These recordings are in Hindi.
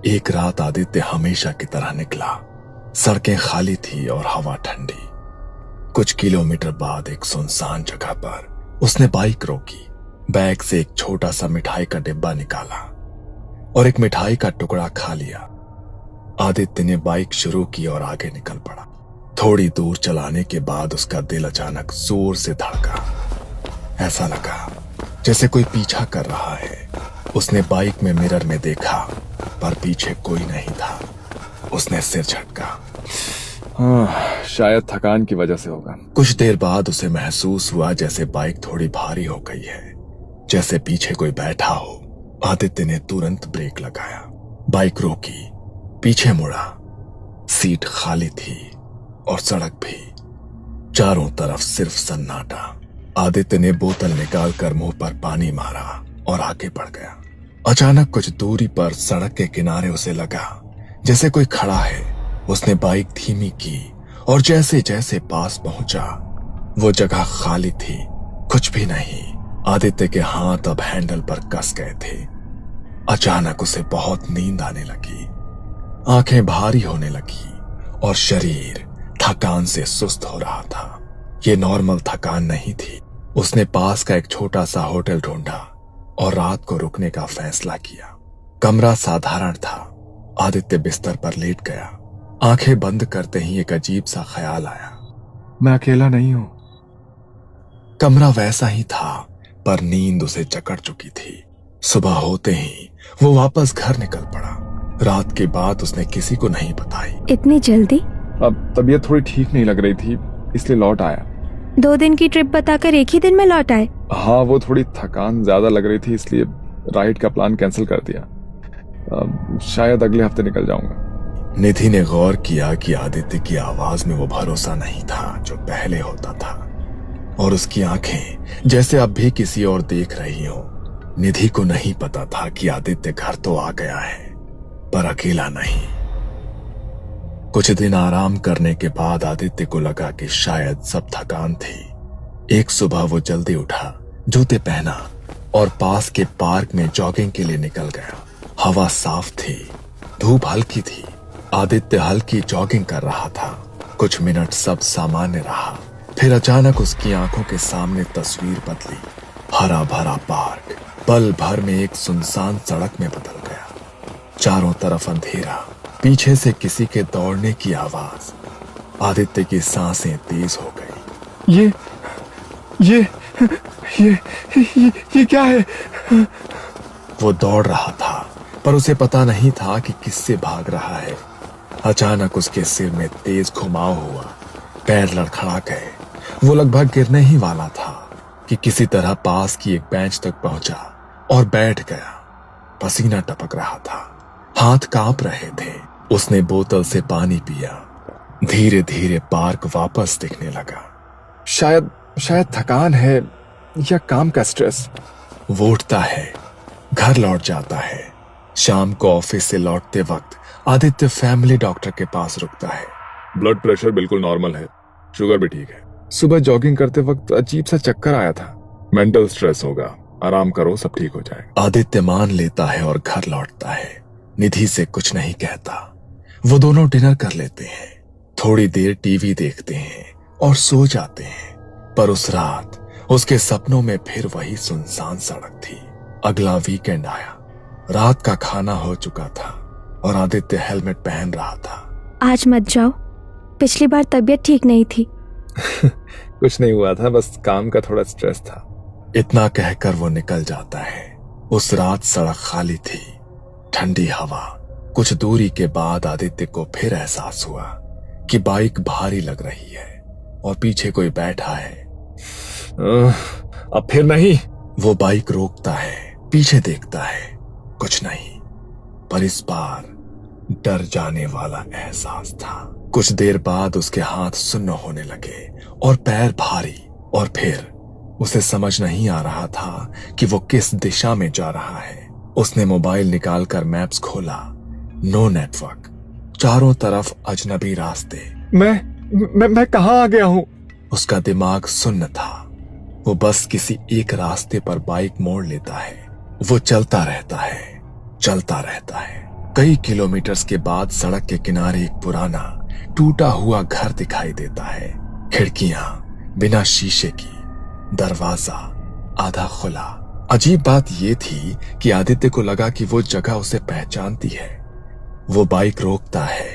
एक रात आदित्य हमेशा की तरह निकला। सड़कें खाली थी और हवा ठंडी। कुछ किलोमीटर बाद एक सुनसान जगह पर उसने बाइक रोकी, बैग से एक छोटा सा मिठाई का डिब्बा निकाला और एक मिठाई का टुकड़ा खा लिया। आदित्य ने बाइक शुरू की और आगे निकल पड़ा। थोड़ी दूर चलाने के बाद उसका दिल अचानक जोर से धड़का। ऐसा लगा जैसे कोई पीछा कर रहा है। उसने बाइक में मिरर में देखा पर पीछे कोई नहीं था। उसने सिर झटका। शायद थकान की वजह से होगा। कुछ देर बाद उसे महसूस हुआ जैसे बाइक थोड़ी भारी हो गई है, जैसे पीछे कोई बैठा हो। आदित्य ने तुरंत ब्रेक लगाया, बाइक रोकी, पीछे मुड़ा। सीट खाली थी और सड़क भी। चारों तरफ सिर्फ सन्नाटा। आदित्य ने बोतल निकालकर मुंह पर पानी मारा और आगे बढ़ गया। अचानक कुछ दूरी पर सड़क के किनारे उसे लगा जैसे कोई खड़ा है। उसने बाइक धीमी की और जैसे जैसे पास पहुंचा वो जगह खाली थी, कुछ भी नहीं। आदित्य के हाथ अब हैंडल पर कस गए थे। अचानक उसे बहुत नींद आने लगी, आंखें भारी होने लगी और शरीर थकान से सुस्त हो रहा था। ये नॉर्मल थकान नहीं थी। उसने पास का एक छोटा सा होटल ढूंढा और रात को रुकने का फैसला किया। कमरा साधारण था। आदित्य बिस्तर पर लेट गया। आंखें बंद करते ही एक अजीब सा ख्याल आया, मैं अकेला नहीं हूं। कमरा वैसा ही था पर नींद उसे जकड़ चुकी थी। सुबह होते ही वो वापस घर निकल पड़ा। रात की बात उसने किसी को नहीं बताई। इतनी जल्दी? अब तबीयत थोड़ी ठीक नहीं लग रही थी, इसलिए लौट आया। 2 दिन की ट्रिप बताकर एक ही दिन में लौट आए? हाँ, वो थोड़ी थकान ज्यादा लग रही थी, इसलिए राइड का प्लान कैंसिल कर दिया। शायद अगले हफ्ते निकल जाऊंगा। निधि ने गौर किया कि आदित्य की आवाज में वो भरोसा नहीं था जो पहले होता था, और उसकी आंखें जैसे अब भी किसी और देख रही हो। निधि को नहीं पता था कि आदित्य घर तो आ गया है पर अकेला नहीं। कुछ दिन आराम करने के बाद आदित्य को लगा कि शायद सब थकान थी। एक सुबह वो जल्दी उठा, जूते पहना और पास के पार्क में जॉगिंग के लिए निकल गया। हवा साफ थी, धूप हल्की थी। आदित्य हल्की जॉगिंग कर रहा था। कुछ मिनट सब सामान्य रहा, फिर अचानक उसकी आंखों के सामने तस्वीर बदली। हरा भरा पार्क पल भर में एक सुनसान सड़क में बदल गया। चारों तरफ अंधेरा, पीछे से किसी के दौड़ने की आवाज। आदित्य की सांसें तेज हो गई। ये क्या है? वो दौड़ रहा था पर उसे पता नहीं था कि किससे भाग रहा है। अचानक उसके सिर में तेज घुमाव हुआ, पैर लड़खड़ा गए। वो लगभग गिरने ही वाला था कि किसी तरह पास की एक बेंच तक पहुंचा और बैठ गया। पसीना टपक रहा था, हाथ कांप रहे थे। उसने बोतल से पानी पिया। धीरे धीरे पार्क वापस दिखने लगा। शायद थकान है या काम का स्ट्रेस। वो उठता है, घर लौट जाता है। शाम को ऑफिस से लौटते वक्त आदित्य फैमिली डॉक्टर के पास रुकता है। ब्लड प्रेशर बिल्कुल नॉर्मल है, शुगर भी ठीक है। सुबह जॉगिंग करते वक्त अजीब सा चक्कर आया था। मेंटल स्ट्रेस होगा, आराम करो, सब ठीक हो जाएगा। आदित्य मान लेता है और घर लौटता है। निधि से कुछ नहीं कहता। वो दोनों डिनर कर लेते हैं, थोड़ी देर टीवी देखते हैं और सो जाते हैं। पर उस रात उसके सपनों में फिर वही सुनसान सड़क थी। अगला वीकेंड आया। रात का खाना हो चुका था और आदित्य हेलमेट पहन रहा था। आज मत जाओ, पिछली बार तबीयत ठीक नहीं थी। कुछ नहीं हुआ था, बस काम का थोड़ा स्ट्रेस था। इतना कहकर वो निकल जाता है। उस रात सड़क खाली थी, ठंडी हवा। कुछ दूरी के बाद आदित्य को फिर एहसास हुआ कि बाइक भारी लग रही है और पीछे कोई बैठा है। अब फिर नहीं। वो बाइक रोकता है, पीछे देखता है, कुछ नहीं। पर इस बार डर जाने वाला एहसास था। कुछ देर बाद उसके हाथ सुन्न होने लगे और पैर भारी, और फिर उसे समझ नहीं आ रहा था कि वो किस दिशा में जा रहा है। उसने मोबाइल निकालकर मैप्स खोला। नो नेटवर्क, चारों तरफ अजनबी रास्ते। मैं कहाँ आ गया हूँ? उसका दिमाग सुन्न था। वो बस किसी एक रास्ते पर बाइक मोड़ लेता है। वो चलता रहता है, चलता रहता है। कई किलोमीटर्स के बाद सड़क के किनारे एक पुराना टूटा हुआ घर दिखाई देता है। खिड़कियां बिना शीशे की, दरवाजा आधा खुला। अजीब बात यह थी कि आदित्य को लगा कि वो जगह उसे पहचानती है। वो बाइक रोकता है,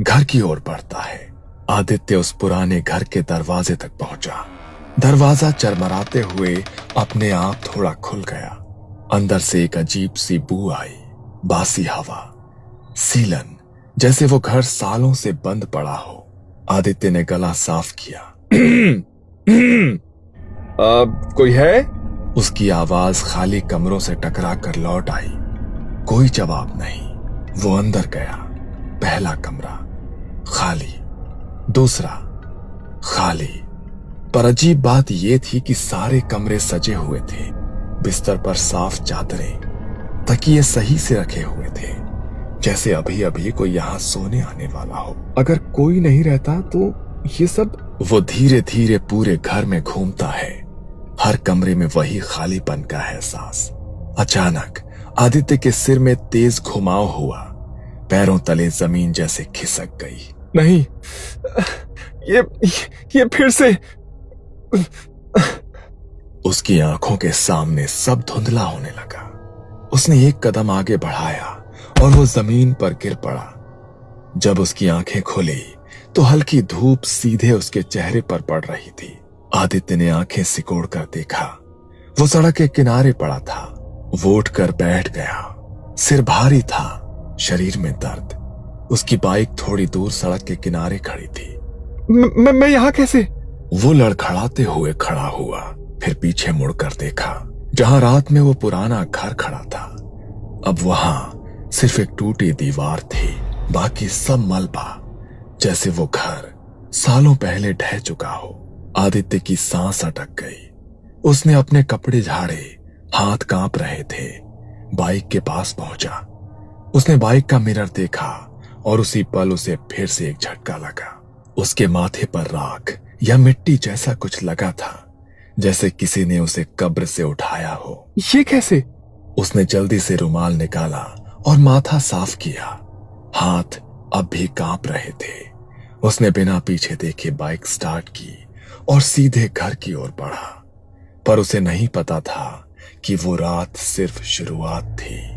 घर की ओर बढ़ता है। आदित्य उस पुराने घर के दरवाजे तक पहुंचा। दरवाजा चरमराते हुए अपने आप थोड़ा खुल गया। अंदर से एक अजीब सी बू आई, बासी हवा, सीलन, जैसे वो घर सालों से बंद पड़ा हो। आदित्य ने गला साफ किया। कोई है? उसकी आवाज खाली कमरों से टकरा कर लौट आई। कोई जवाब नहीं। वो अंदर गया। पहला कमरा खाली, दूसरा खाली। पर अजीब बात यह थी कि सारे कमरे सजे हुए थे। बिस्तर पर साफ चादरें, तकिए सही से रखे हुए थे, जैसे अभी अभी कोई यहां सोने आने वाला हो। अगर कोई नहीं रहता तो ये सब। वो धीरे धीरे पूरे घर में घूमता है। हर कमरे में वही खालीपन का एहसास। अचानक आदित्य के सिर में तेज घुमाव हुआ। पैरों तले जमीन जैसे खिसक गई। नहीं, ये फिर से। उसकी आंखों के सामने सब धुंधला होने लगा। उसने एक कदम आगे बढ़ाया और वो जमीन पर गिर पड़ा। जब उसकी आंखें खुली तो हल्की धूप सीधे उसके चेहरे पर पड़ रही थी। आदित्य ने आंखें सिकोड़ कर देखा। वो सड़क के किनारे पड़ा था। वो उठकर बैठ गया। सिर भारी था, शरीर में दर्द। उसकी बाइक थोड़ी दूर सड़क के किनारे खड़ी थी। मैं यहाँ कैसे? वो लड़खड़ाते हुए खड़ा हुआ, फिर पीछे मुड़कर देखा जहां रात में वो पुराना घर खड़ा था। अब वहां सिर्फ एक टूटी दीवार थी, बाकी सब मलबा, जैसे वो घर सालों पहले ढह चुका हो। आदित्य की सांस अटक गई। उसने अपने कपड़े झाड़े, हाथ कांप रहे थे। बाइक के पास पहुंचा। उसने बाइक का मिरर देखा और उसी पल उसे फिर से एक झटका लगा। उसके माथे पर राख या मिट्टी जैसा कुछ लगा था, जैसे किसी ने उसे कब्र से उठाया हो। ये कैसे? उसने जल्दी से रुमाल निकाला और माथा साफ किया। हाथ अब भी कांप रहे थे। उसने बिना पीछे देखे बाइक स्टार्ट की और सीधे घर की ओर बढ़ा। पर उसे नहीं पता था कि वो रात सिर्फ शुरुआत थी।